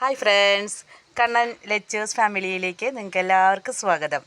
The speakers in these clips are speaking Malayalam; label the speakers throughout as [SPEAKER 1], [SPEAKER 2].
[SPEAKER 1] ഹായ് ഫ്രണ്ട്സ്, കണ്ണൻ ലെച്ചേഴ്സ് ഫാമിലിയിലേക്ക് നിങ്ങൾക്ക് എല്ലാവർക്കും സ്വാഗതം.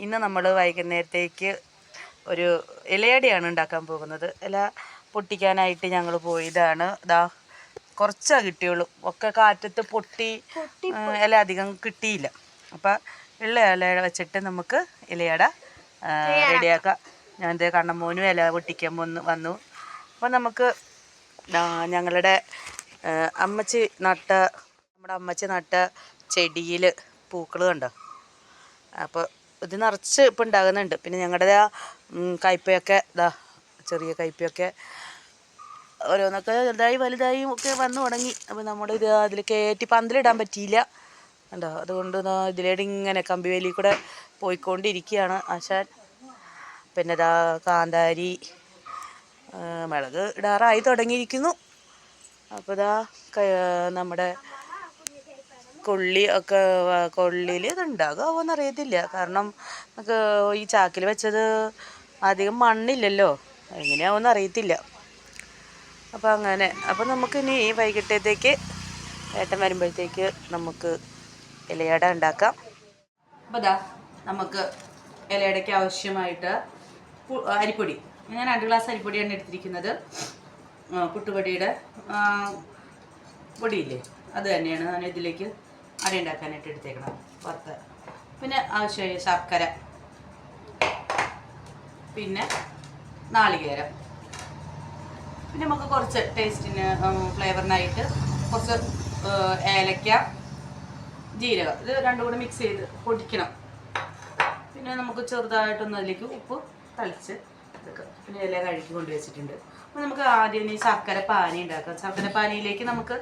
[SPEAKER 1] ഇന്ന് നമ്മൾ വൈകുന്നേരത്തേക്ക് ഒരു ഇലയടയാണ് ഉണ്ടാക്കാൻ പോകുന്നത്. ഇല പൊട്ടിക്കാനായിട്ട് ഞങ്ങൾ പോയതാണ്. കുറച്ചേ കിട്ടിയുള്ളൂ, ഒക്കെ കാറ്റത്ത് പൊട്ടി ഇല അധികം കിട്ടിയില്ല. അപ്പം ഉള്ള ഇല വെച്ചിട്ട് നമുക്ക് ഇലയട റെഡിയാക്കാം. ഞാൻ ഇത് കണ്ണമ്മോനും ഇല പൊട്ടിക്കാൻ വന്നു. അപ്പം നമുക്ക് ഞങ്ങളുടെ നമ്മുടെ അമ്മച്ചി നട്ട ചെടിയിൽ പൂക്കൾ കണ്ടോ. അപ്പോൾ ഇത് നിറച്ച് ഇപ്പം ഉണ്ടാകുന്നുണ്ട്. പിന്നെ ഞങ്ങളുടെ കയ്പയൊക്കെ ചെറിയ കയ്പയൊക്കെ ഓരോന്നൊക്കെ വലുതായും ഒക്കെ വന്നു തുടങ്ങി. അപ്പോൾ നമ്മളിത് അതിൽ കയറ്റി പന്തലിടാൻ പറ്റിയില്ല കണ്ടോ. അതുകൊണ്ട് ഇതിലേടെ ഇങ്ങനെ കമ്പിവേലി കൂടെ പോയിക്കൊണ്ടിരിക്കുകയാണ് ആശാൻ. പിന്നെ കാന്താരി മുളക് ഇടാറായി തുടങ്ങിയിരിക്കുന്നു. അപ്പോൾ നമ്മുടെ കൊള്ളിയിൽ ഇതുണ്ടാകുമോയെന്ന് അറിയത്തില്ല. കാരണം നമുക്ക് ഈ ചാക്കിൽ വെച്ചത് അധികം മണ്ണില്ലല്ലോ, എങ്ങനെയാവുമെന്ന് അറിയത്തില്ല. അപ്പോൾ അങ്ങനെ നമുക്കിനി വൈകിട്ടത്തേക്ക് ഏട്ടൻ വരുമ്പോഴത്തേക്ക് നമുക്ക് ഇലയട ഉണ്ടാക്കാം. അപ്പോൾ നമുക്ക് ഇലയടയ്ക്ക് ആവശ്യമായിട്ട് അരിപ്പൊടി, ഞാൻ 2 ഗ്ലാസ് അരിപ്പൊടിയാണ് എടുത്തിരിക്കുന്നത്. പുട്ടുപൊടിയുടെ പൊടിയില്ലേ, അത് തന്നെയാണ് ഞാൻ ഇതിലേക്ക് അട ഉണ്ടാക്കാനായിട്ട് എടുത്തേക്കണം. പിന്നെ ആവശ്യമായ ശർക്കര, പിന്നെ നാളികേരം, പിന്നെ നമുക്ക് കുറച്ച് ടേസ്റ്റിന് ഫ്ലേവറിനായിട്ട് കുറച്ച് ഏലക്ക, ജീരകം, ഇത് രണ്ടും കൂടെ മിക്സ് ചെയ്ത് പൊടിക്കണം. പിന്നെ നമുക്ക് ചെറുതായിട്ടൊന്ന് അതിലേക്ക് ഉപ്പ് തളിച്ച് എടുക്കാം. പിന്നെ ഇല കഴുകി കൊണ്ടുവച്ചിട്ടുണ്ട്. അപ്പോൾ നമുക്ക് ആദ്യം ഈ ശർക്കര പാനി ഉണ്ടാക്കാം. ശർക്കര പാനിയിലേക്ക് നമുക്ക്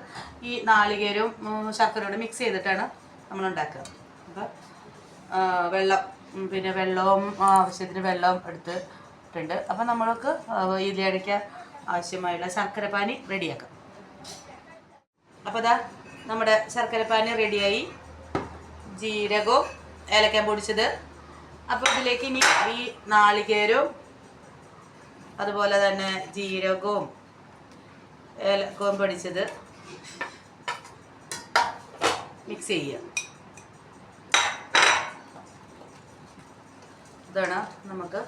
[SPEAKER 1] ഈ നാളികേരവും ശർക്കരയോടെ മിക്സ് ചെയ്തിട്ടാണ് നമ്മൾ ഉണ്ടാക്കുക. അപ്പോൾ വെള്ളവും ആവശ്യത്തിന് വെള്ളം എടുത്തിട്ടുണ്ട്. അപ്പോൾ നമ്മൾക്ക് ഇതിലടയ്ക്ക് ആവശ്യമായുള്ള ശർക്കര പാനി റെഡിയാക്കാം. അപ്പോൾ നമ്മുടെ ശർക്കര പാനി റെഡിയായി. ജീരകവും ഏലക്ക പൊടിച്ചത്. അപ്പോൾ ഇതിലേക്ക് ഇനി ഈ നാളികേരവും അതുപോലെ തന്നെ ജീരകവും ഏലക്കവും പൊടിച്ചത് മിക്സ് ചെയ്യുക. ഇതാണ് നമുക്ക്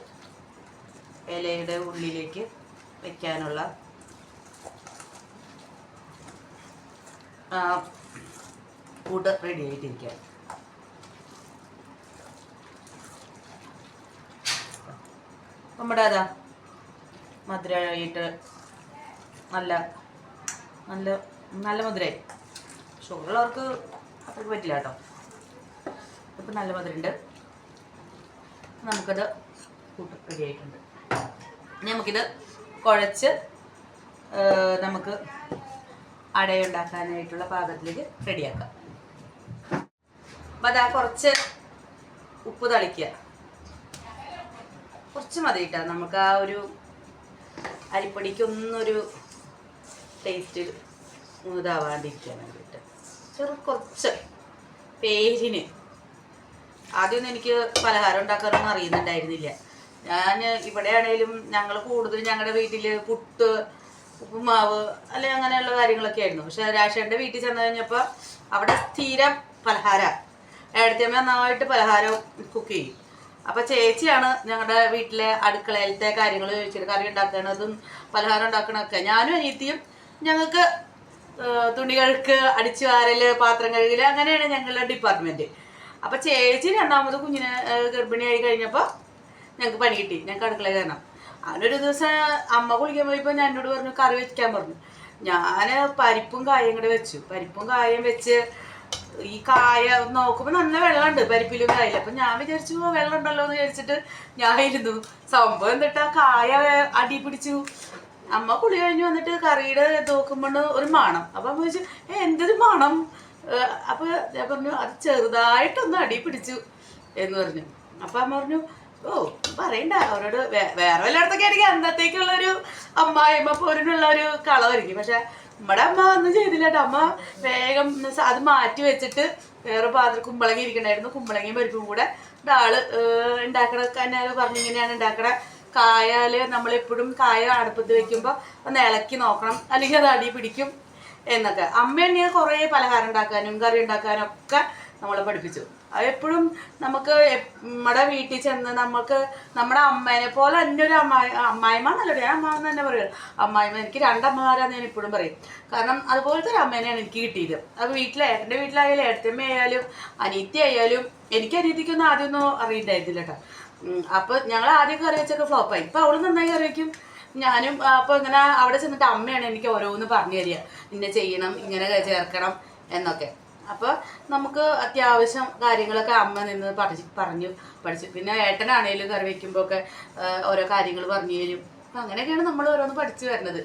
[SPEAKER 1] ഇലയുടെ ഉള്ളിലേക്ക് വയ്ക്കാനുള്ള കൂട്ട് റെഡി ആയിട്ടിരിക്കുക. നമ്മുടെ മധുരമായിട്ട് നല്ല നല്ല നല്ല മധുരമായി. ഷുഗറുള്ളവർക്ക് അത്രയ്ക്ക് പറ്റില്ല കേട്ടോ. ഇപ്പം നല്ല മധുരമുണ്ട്. നമുക്കത് കൂട്ട് റെഡി ആയിട്ടുണ്ട്. ഇനി നമുക്കിത് കുഴച്ച് നമുക്ക് അടയുണ്ടാക്കാനായിട്ടുള്ള പാകത്തിലേക്ക് റെഡിയാക്കാം. അപ്പം കുറച്ച് ഉപ്പ് തളിക്കുക. കുറച്ച് മതി കേട്ടോ. നമുക്ക് ആ ഒരു അരിപ്പൊടിക്കൊന്നൊരു ടേസ്റ്റ് ഇതാവാണ്ടിരിക്കാൻ വേണ്ടിയിട്ട് കുറച്ച് പേരിന്. ആദ്യമൊന്നും എനിക്ക് പലഹാരം ഉണ്ടാക്കാനൊന്നും അറിയുന്നുണ്ടായിരുന്നില്ല. ഞാൻ ഇവിടെയാണേലും ഞങ്ങൾ കൂടുതലും ഞങ്ങളുടെ വീട്ടിൽ പുട്ട്, ഉപ്പുമാവ് അല്ലെങ്കിൽ അങ്ങനെയുള്ള കാര്യങ്ങളൊക്കെ ആയിരുന്നു. പക്ഷെ രാഷേൻ്റെ വീട്ടിൽ ചെന്ന് കഴിഞ്ഞപ്പോൾ അവിടെ സ്ഥിരം പലഹാരമാണ്. ഏടത്തിയമ്മ നന്നായിട്ട് പലഹാരം കുക്ക് ചെയ്യും. അപ്പോൾ ചേച്ചിയാണ് ഞങ്ങളുടെ വീട്ടിലെ അടുക്കളയിലത്തെ കാര്യങ്ങൾ ചോദിച്ചിട്ട് കറി ഉണ്ടാക്കണതും പലഹാരം ഉണ്ടാക്കണമൊക്കെ. ഞാനും അനിയത്തിയും ഞങ്ങൾക്ക് തുണി കഴുക്ക്, അടിച്ചു വാരൽ, പാത്രം കഴുകൽ, അങ്ങനെയാണ് ഞങ്ങളുടെ ഡിപ്പാർട്ട്മെൻറ്റ്. അപ്പോൾ ചേച്ചി രണ്ടാമത് കുഞ്ഞിനെ ഗർഭിണിയായി കഴിഞ്ഞപ്പോൾ ഞങ്ങൾക്ക് പണി കിട്ടി. ഞങ്ങൾക്ക് അടുക്കളയിൽ കയറണം. അവനൊരു ദിവസം അമ്മ കുളിക്കാൻ പോയപ്പോൾ ഞാൻ എന്നോട് പറഞ്ഞു കറി വെക്കാൻ പറഞ്ഞു. ഞാൻ പരിപ്പും കായും കൂടെ വെച്ചു. പരിപ്പും കായും വെച്ച് ഈ കായ നോക്കുമ്പോൾ നല്ല വെള്ളമുണ്ട് പരിപ്പിലും കായില്ല. അപ്പം ഞാൻ വിചാരിച്ചു വെള്ളം ഉണ്ടല്ലോ എന്ന് വിചാരിച്ചിട്ട് ഞാൻ ഇരുന്നു. സംഭവം എന്നിട്ട് ആ കായ അടി പിടിച്ചു. അമ്മ കുളി കഴിഞ്ഞ് വന്നിട്ട് കറിയുടെ നോക്കുമ്പോൾ ഒരു മണം. അപ്പം അമ്മ ചോദിച്ചു എന്തൊരു മണം. അപ്പോൾ ഞാൻ പറഞ്ഞു അത് ചെറുതായിട്ടൊന്ന് അടി പിടിച്ചു എന്ന് പറഞ്ഞു. അപ്പം അമ്മ പറഞ്ഞു പറയണ്ട, അവരോട് വേറെ വല്ലയിടത്തൊക്കെ ആണെങ്കിൽ അന്നത്തേക്കുള്ളൊരു അമ്മായിമ്മ പോരിനുള്ള ഒരു കളവായിരിക്കും. പക്ഷെ നമ്മുടെ അമ്മ ഒന്നും ചെയ്തില്ല കേട്ടോ. അമ്മ വേഗം അത് മാറ്റി വെച്ചിട്ട് വേറെ പാത്രം കുമ്പളങ്ങി ഇരിക്കണായിരുന്നു. കുമ്പളങ്ങിയും പരിപ്പും കൂടെ ഉണ്ടാക്കണ തന്നെ പറഞ്ഞു ഇങ്ങനെയാണ് ഉണ്ടാക്കണ. കായാൽ നമ്മളെപ്പോഴും കായ അടുപ്പത്ത് വെക്കുമ്പോൾ ഒന്ന് ഇളക്കി നോക്കണം, അല്ലെങ്കിൽ അത് അടി പിടിക്കും എന്നൊക്കെ. അമ്മ കുറേ പലഹാരം ഉണ്ടാക്കാനും കറി ഉണ്ടാക്കാനും ഒക്കെ നമ്മളെ പഠിപ്പിച്ചു. അതെപ്പോഴും നമുക്ക് നമ്മുടെ വീട്ടിൽ ചെന്ന് നമുക്ക് നമ്മുടെ അമ്മേനെ പോലെ എൻ്റെ ഒരു അമ്മായിമ്മ നല്ലൊരു അമ്മ എന്ന് തന്നെ പറയുക. അമ്മായിമ്മ എനിക്ക് 2 അമ്മമാരാന്ന് ഞാൻ ഇപ്പോഴും പറയും. കാരണം അതുപോലത്തെ ഒരു അമ്മേനെയാണ് എനിക്ക് കിട്ടിയത്. അത് ഏട്ടൻ്റെ വീട്ടിലായാലും ഏട്ടത്തമ്മ ആയാലും അനിയത്തി ആയാലും. എനിക്ക് അനിയത്തിക്കൊന്നും ആദ്യമൊന്നും അറിയണ്ടായിരുന്നില്ല കേട്ടോ. അപ്പോൾ ഞങ്ങൾ ആദ്യം കറി വെച്ചൊക്കെ ഫ്ലോപ്പായി. ഇപ്പം അവൾ നന്നായി കറി വയ്ക്കും, ഞാനും. അപ്പോൾ ഇങ്ങനെ അവിടെ ചെന്നിട്ട് അമ്മയാണ് എനിക്ക് ഓരോന്ന് പറഞ്ഞു തരിക, ഇന്ന ചെയ്യണം, ഇങ്ങനെ ചേർക്കണം എന്നൊക്കെ. അപ്പോൾ നമുക്ക് അത്യാവശ്യം കാര്യങ്ങളൊക്കെ അമ്മ നിന്ന് പഠിച്ചു. പിന്നെ ഏട്ടനാണേലും കറി വയ്ക്കുമ്പോൾ ഒക്കെ ഓരോ കാര്യങ്ങൾ പറഞ്ഞു തരും. അപ്പം അങ്ങനെയൊക്കെയാണ് നമ്മൾ ഓരോന്ന് പഠിച്ചു വരുന്നത്.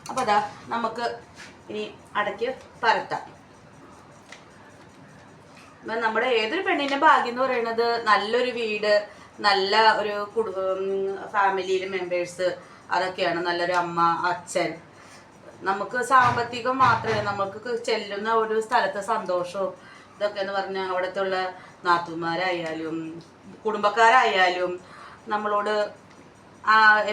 [SPEAKER 1] അപ്പോൾ അതാ നമുക്ക് ഇനി അടയ്ക്ക് പരത്താം. അപ്പം നമ്മുടെ ഏതൊരു പെണ്ണിൻ്റെ ഭാഗ്യം എന്ന് പറയുന്നത് നല്ലൊരു വീട്, നല്ല ഒരു ഫാമിലിയിലെ മെമ്പേഴ്സ്, അതൊക്കെയാണ്. നല്ലൊരു അമ്മ, അച്ഛൻ. നമുക്ക് സാമ്പത്തികം മാത്രമല്ല, നമുക്ക് ചെല്ലുന്ന ഒരു സ്ഥലത്തെ സന്തോഷവും ഇതൊക്കെ എന്ന് പറഞ്ഞാൽ അവിടുത്തെ ഉള്ള നാത്തുമാരായാലും കുടുംബക്കാരായാലും നമ്മളോട്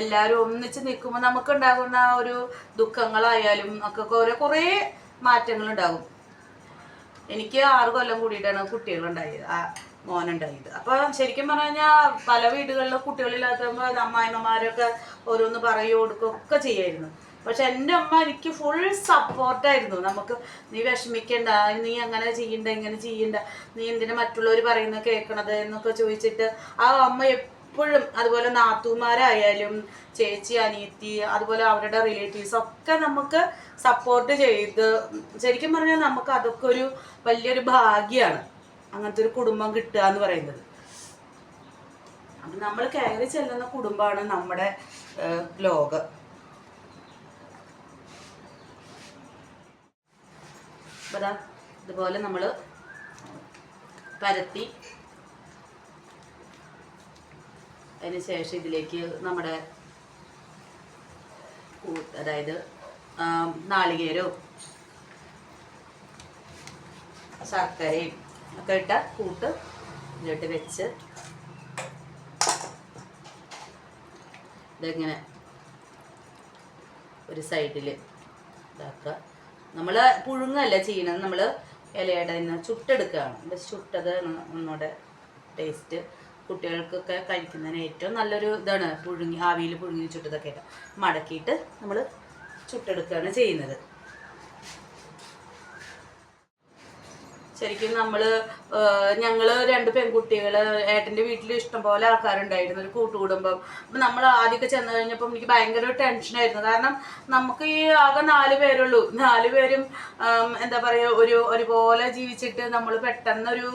[SPEAKER 1] എല്ലാവരും ഒന്നിച്ച് നിൽക്കുമ്പോൾ നമുക്കുണ്ടാകുന്ന ഒരു ദുഃഖങ്ങളായാലും ഒക്കെ കുറേ മാറ്റങ്ങളുണ്ടാകും. എനിക്ക് 6 കൊല്ലം കൂടിയിട്ടാണ് കുട്ടികളുണ്ടായത്, മോനുണ്ടായത്. അപ്പോൾ ശരിക്കും പറഞ്ഞു കഴിഞ്ഞാൽ പല വീടുകളിലും കുട്ടികളില്ലാത്തപ്പോൾ അമ്മായിമ്മമാരൊക്കെ ഓരോന്ന് പറയുകയോ കൊടുക്കുകയൊക്കെ ചെയ്യായിരുന്നു. പക്ഷെ എൻ്റെ അമ്മ എനിക്ക് ഫുൾ സപ്പോർട്ടായിരുന്നു. നമുക്ക് നീ വിഷമിക്കണ്ട, നീ അങ്ങനെ ചെയ്യണ്ട, ഇങ്ങനെ ചെയ്യണ്ട, നീ എന്തിനാ മറ്റുള്ളവർ പറയുന്നത് കേൾക്കണത് എന്നൊക്കെ ചോദിച്ചിട്ട് ആ അമ്മ എപ്പോഴും. അതുപോലെ നാത്തൂമാരായാലും ചേച്ചി, അനിയത്തി, അതുപോലെ അവരുടെ റിലേറ്റീവ്സ് ഒക്കെ നമുക്ക് സപ്പോർട്ട് ചെയ്ത്. ശരിക്കും പറഞ്ഞാൽ നമുക്ക് അതൊക്കെ ഒരു വലിയൊരു ഭാഗ്യമാണ്, അങ്ങനത്തെ ഒരു കുടുംബം കിട്ടുക എന്ന് പറയുന്നത്. അപ്പം നമ്മൾ കയറി ചെല്ലുന്ന കുടുംബമാണ് നമ്മുടെ ലോകം. അപ്പം അതാ ഇതുപോലെ നമ്മൾ പരത്തി അതിന് ശേഷം ഇതിലേക്ക് നമ്മുടെ അതായത് നാളികേരവും ശർക്കരയും ഒക്കെ ഇട്ട കൂട്ട് ഇതിലോട്ട് വെച്ച് ഇതെങ്ങനെ ഒരു സൈഡിൽ ഇതാക്കുക. നമ്മൾ പുഴുങ്ങല്ല ചെയ്യണത്, നമ്മൾ ഇലയുടെ നിന്ന് ചുട്ടെടുക്കുകയാണ്. ചുട്ടത് ഒന്നുകൂടെ ടേസ്റ്റ്. കുട്ടികൾക്കൊക്കെ കഴിക്കുന്നതിന് ഏറ്റവും നല്ലൊരു ഇതാണ് ആവിയിൽ പുഴുങ്ങി ചുട്ടതൊക്കെ മടക്കിയിട്ട് നമ്മൾ ചുട്ടെടുക്കുകയാണ് ചെയ്യുന്നത്. ശരിക്കും ഞങ്ങൾ 2 പെൺകുട്ടികൾ, ഏട്ടൻ്റെ വീട്ടിൽ ഇഷ്ടംപോലെ ആൾക്കാരുണ്ടായിരുന്നു, ഒരു കൂട്ടുകുടുംബം. അപ്പം നമ്മൾ ആദ്യമൊക്കെ ചെന്ന് കഴിഞ്ഞപ്പം എനിക്ക് ഭയങ്കര ഒരു ടെൻഷനായിരുന്നു. കാരണം നമുക്ക് ഈ ആകെ 4 പേരുള്ളൂ. 4 പേരും എന്താ പറയുക ഒരുപോലെ ജീവിച്ചിട്ട് നമ്മൾ പെട്ടെന്നൊരു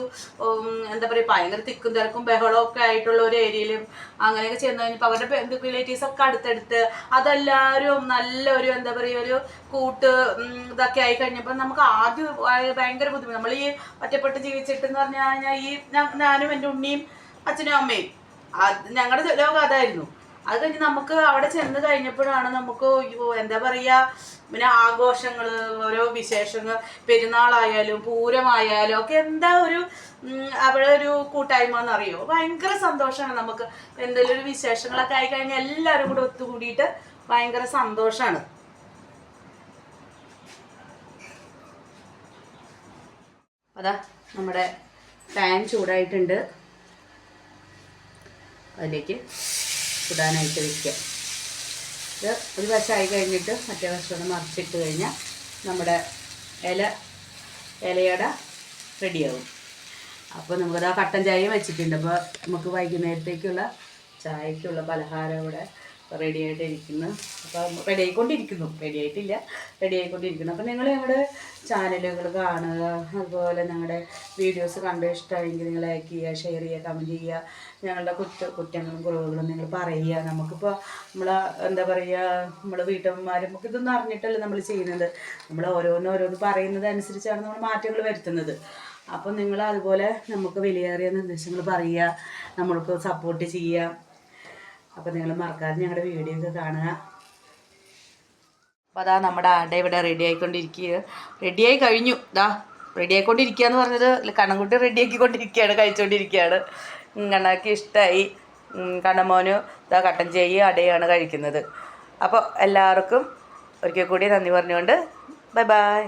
[SPEAKER 1] എന്താ പറയുക ഭയങ്കര തിക്കും തിരക്കും ബഹളമൊക്കെ ആയിട്ടുള്ള ഒരു ഏരിയയിലും അങ്ങനെയൊക്കെ ചെന്ന് കഴിഞ്ഞപ്പോൾ അവരുടെ റിലേറ്റീവ്സൊക്കെ അടുത്തടുത്ത് അതെല്ലാവരും നല്ലൊരു എന്താ പറയുക ഒരു കൂട്ട് ഇതൊക്കെ ആയി കഴിഞ്ഞപ്പോൾ നമുക്ക് ആദ്യം ഭയങ്കര ബുദ്ധിമുട്ട്. നമ്മൾ ഈ ഒറ്റപ്പെട്ട് ജീവിച്ചിട്ടെന്ന് പറഞ്ഞു കഴിഞ്ഞാൽ ഈ ഞാനും എൻ്റെ ഉണ്ണിയും അച്ഛനും അമ്മയും ഞങ്ങളുടെ ലോകം അതായിരുന്നു. അത് കഴിഞ്ഞ് നമുക്ക് അവിടെ ചെന്ന് കഴിഞ്ഞപ്പോഴാണ് നമുക്ക് എന്താ പറയുക പിന്നെ ആഘോഷങ്ങൾ, ഓരോ വിശേഷങ്ങൾ, പെരുന്നാളായാലും പൂരമായാലും ഒക്കെ എന്താ ഒരു അവിടെ ഒരു കൂട്ടായ്മ എന്നറിയോ. ഭയങ്കര സന്തോഷമാണ് നമുക്ക്. എന്തെങ്കിലും ഒരു വിശേഷങ്ങളൊക്കെ ആയിക്കഴിഞ്ഞാൽ എല്ലാവരും കൂടെ ഒത്തുകൂടിയിട്ട് ഭയങ്കര സന്തോഷമാണ്. അതാ നമ്മുടെ പാൻ ചൂടായിട്ടുണ്ട്, അതിലേക്ക് ചുടാനായിട്ട് വയ്ക്കാം. ഇത് ഒരു വശമായി കഴിഞ്ഞിട്ട് മറ്റേ വശം മറിച്ചിട്ട് കഴിഞ്ഞാൽ നമ്മുടെ ഇലയട റെഡിയാവും. അപ്പോൾ നമുക്കത് ആ കട്ടൻ ചായയും വെച്ചിട്ടുണ്ട്. അപ്പോൾ നമുക്ക് വൈകുന്നേരത്തേക്കുള്ള ചായക്കുള്ള പലഹാരം ഇവിടെ റെഡി ആയിട്ടിരിക്കുന്നു. അപ്പോൾ റെഡി ആയിക്കൊണ്ടിരിക്കുന്നു, അപ്പോൾ നിങ്ങൾ ഞങ്ങളുടെ ചാനലുകൾ കാണുക, അതുപോലെ ഞങ്ങളുടെ വീഡിയോസ് കണ്ട് ഇഷ്ടമായെങ്കിൽ നിങ്ങൾ ലൈക്ക് ചെയ്യുക, ഷെയർ ചെയ്യുക, കമൻറ്റ് ചെയ്യുക. ഞങ്ങളുടെ കുറ്റങ്ങളും കുറവുകളും നിങ്ങൾ പറയുക. നമുക്കിപ്പോൾ എന്താ പറയുക, നമ്മൾ വീട്ടമ്മമാർ നമുക്കിതൊന്നും അറിഞ്ഞിട്ടല്ല നമ്മൾ ചെയ്യുന്നത്. നമ്മൾ ഓരോന്ന് പറയുന്നത് അനുസരിച്ചാണ് നമ്മൾ മാറ്റങ്ങൾ വരുത്തുന്നത്. അപ്പം നിങ്ങൾ അതുപോലെ നമുക്ക് വിലയേറിയ നിർദ്ദേശങ്ങൾ പറയുക, നമ്മൾക്ക് സപ്പോർട്ട് ചെയ്യുക. അപ്പോൾ നിങ്ങൾ മറക്കാതെ ഞങ്ങളുടെ വീഡിയോ ഒക്കെ കാണുക. അപ്പോൾ അതാ നമ്മുടെ അട ഇവിടെ റെഡിയായി കഴിഞ്ഞു. റെഡി ആയിക്കൊണ്ടിരിക്കുക എന്ന് പറഞ്ഞത് കണ്ണൻകുട്ടി റെഡിയാക്കിക്കൊണ്ടിരിക്കുകയാണ്, കഴിച്ചുകൊണ്ടിരിക്കുകയാണ്. കണ്ണാക്കി ഇഷ്ടമായി. കണ്ണമോന് കട്ടൻ ചായയും അടയാണ് കഴിക്കുന്നത്. അപ്പോൾ എല്ലാവർക്കും ഒരിക്കൽ കൂടി നന്ദി പറഞ്ഞുകൊണ്ട് ബൈ ബൈ.